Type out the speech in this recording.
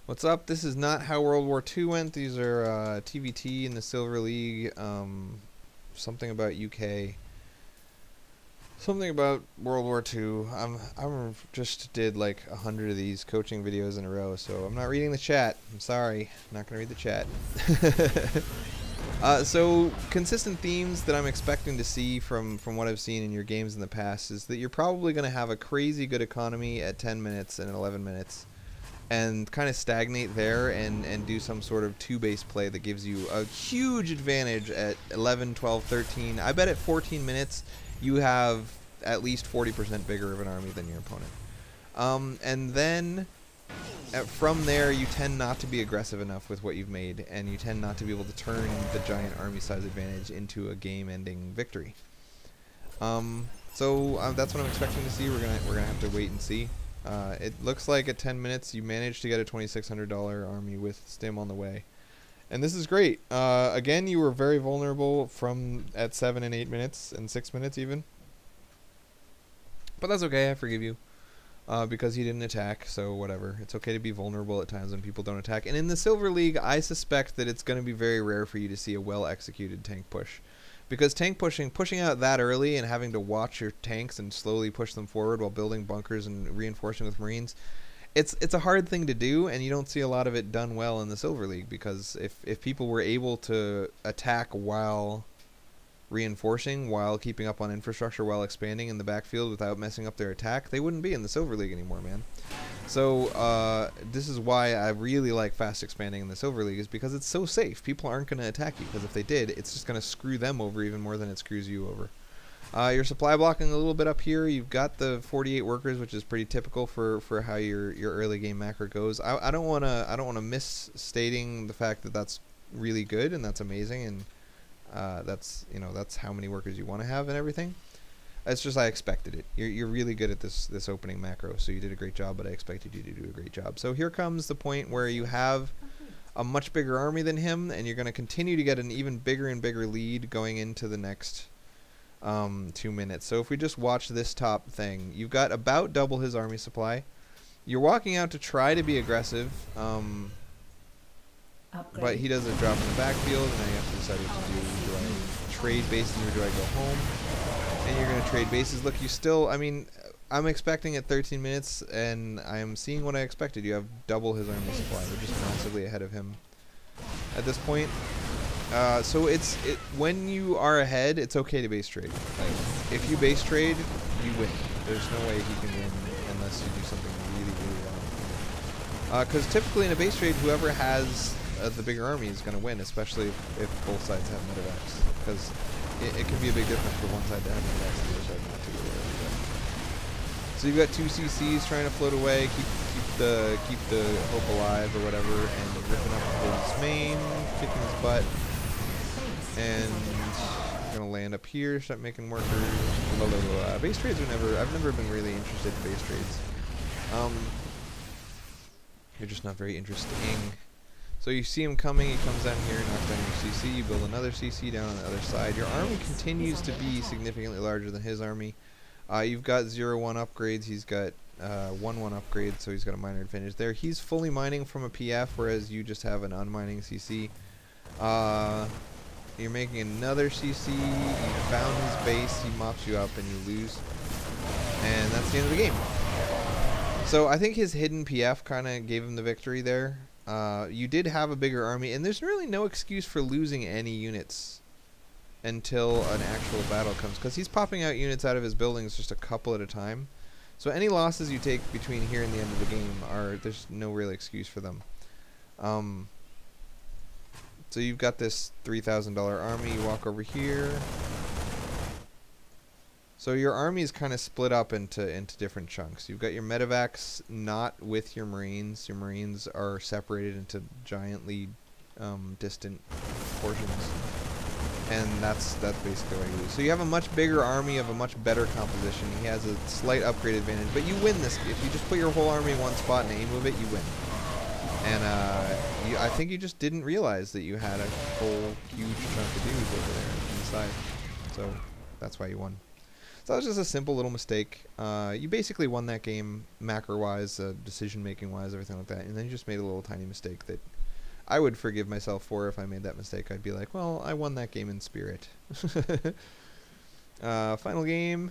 What's up? This is not how World War II went. These are TVT in the Silver League. Something about UK. Something about World War II. I'm just did like 100 of these coaching videos in a row, so I'm not reading the chat. I'm sorry. I'm not gonna read the chat. So consistent themes that I'm expecting to see from what I've seen in your games in the past is that you're probably gonna have a crazy good economy at 10 minutes and 11 minutes. And kind of stagnate there and do some sort of two-base play that gives you a huge advantage at 11, 12, 13. I bet at 14 minutes you have at least 40% bigger of an army than your opponent. And then from there you tend not to be aggressive enough with what you've made, and you tend not to be able to turn the giant army size advantage into a game-ending victory. So that's what I'm expecting to see. We're gonna have to wait and see. It looks like at 10 minutes you managed to get a $2,600 army with Stim on the way. And this is great. Again, you were very vulnerable at 7 and 8 minutes and 6 minutes even. But that's okay, I forgive you. Because you didn't attack, so whatever. It's okay to be vulnerable at times when people don't attack. And in the Silver League, I suspect that it's going to be very rare for you to see a well-executed tank push. Because tank pushing out that early and having to watch your tanks and slowly push them forward while building bunkers and reinforcing with Marines, it's a hard thing to do, and you don't see a lot of it done well in the Silver League. Because if people were able to attack while reinforcing, while keeping up on infrastructure, while expanding in the backfield without messing up their attack, they wouldn't be in the Silver League anymore, man. So this is why I really like fast expanding in the Silver League, is because it's so safe. People aren't going to attack you, because if they did, it's just going to screw them over even more than it screws you over. You're supply blocking a little bit up here. You've got the 48 workers, which is pretty typical for how your early game macro goes. I don't wanna misstating the fact that that's really good and that's amazing, and that's how many workers you want to have and everything. It's just I expected it. You're really good at this opening macro, so you did a great job, but I expected you to do a great job. So here comes the point where you have a much bigger army than him, and you're going to continue to get an even bigger and bigger lead going into the next 2 minutes. So if we just watch this top thing, you've got about double his army supply. You're walking out to try to be aggressive, but he does a drop in the backfield, and now you have to decide what to do. Do I trade bases or do I go home? And you're going to trade bases. Look, you still, I mean, I'm expecting at 13 minutes, and I am seeing what I expected. You have double his army supply. We're just massively ahead of him at this point. So when you are ahead, it's okay to base trade. Like, if you base trade, you win. There's no way he can win unless you do something really, really wrong. Because typically in a base trade, whoever has the bigger army is going to win, especially if both sides have medevacs. Because it can be a big difference for one side to have medevacs and the other side not to. So you've got two CCs trying to float away, keep the hope alive or whatever, and ripping up his main, kicking his butt, and gonna land up here, start making workers. Blah, blah, blah. Base trades are I've never been really interested in base trades. You're just not very interesting. So you see him coming, he comes down here, knocks down your CC, you build another CC down on the other side. Your army continues to be significantly larger than his army. You've got 0-1 upgrades, he's got 1-1 upgrades, so he's got a minor advantage there. He's fully mining from a PF, whereas you just have an unmining CC. You're making another CC, you found his base, he mops you up, and you lose. And that's the end of the game. So I think his hidden PF kind of gave him the victory there. You did have a bigger army, and there's really no excuse for losing any units until an actual battle comes, because he's popping out units out of his buildings just a couple at a time. So any losses you take between here and the end of the game there's no real excuse for them. So you've got this $3,000 army, you walk over here. So your army is kind of split up into different chunks. You've got your medevacs not with your Marines. Your Marines are separated into giantly distant portions. And that's basically what you lose. So you have a much bigger army of a much better composition. He has a slight upgrade advantage, but you win this. If you just put your whole army in one spot and aim with it, you win. And I think you just didn't realize that you had a whole huge chunk of dudes over there inside. So that's why you won. So that was just a simple little mistake. You basically won that game macro-wise, decision-making wise, everything like that, and then you just made a little tiny mistake that I would forgive myself for if I made that mistake. I'd be like, well, I won that game in spirit. Final game.